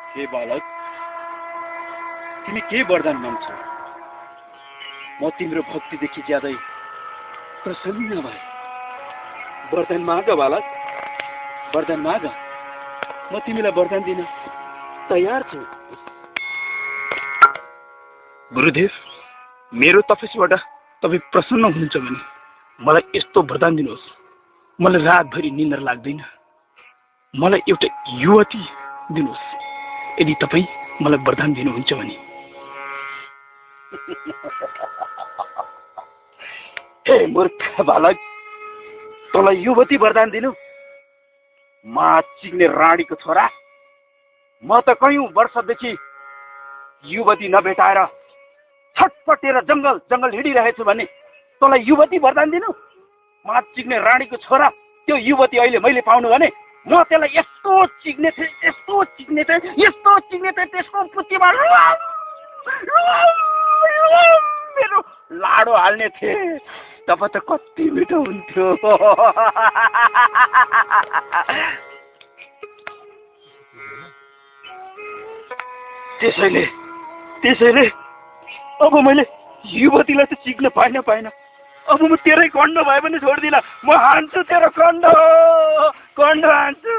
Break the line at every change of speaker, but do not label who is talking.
हे बालक, तिमी के वरदान माग्छौ? म तिम्रो भक्तिदेखि ज्यादै प्रसन्न भए। वरदान माग बालक, वरदान माग। म तिमीलाई वरदान दिन तयार छु।
गुरुदेव, मेरो तपस्याबाट तपाईँ प्रसन्न हुनुहुन्छ भने मलाई यस्तो वरदान दिनुहोस्। मलाई रातभरि निन्द्रा लाग्दैन। मलाई एउटा युवती दिनुहोस् यदि तपाईँ मलाई वरदान दिनुहुन्छ भने।
हे मूर्ख बालक, तँलाई युवती वरदान दिनु? मा चिग्ने रानीको छोरा, म त कयौं वर्षदेखि युवती नभेटाएर छटपटेर जंगल जंगल हिँडिरहेछु भने तँलाई युवती वरदान दिनु? मा चिग्ने रानीको छोरा, त्यो युवती अहिले मैले पाउनु भने म त्यसलाई यस्तो चिग्ने थिएँ, यस्तो चिग्ने थिएँ, यस्तो चिग्ने थिएँ, त्यसको पुच्चीमा मेरो लाडो हाल्ने थिएँ। तब त कति मिठो हुन्थ्यो। त्यसैले अब मैले युवतीलाई त चिक्न पाइन। अब म तेरै कण्ड भए पनि छोड्दिन। म हान्छु तेरो कण्ड हान्छु।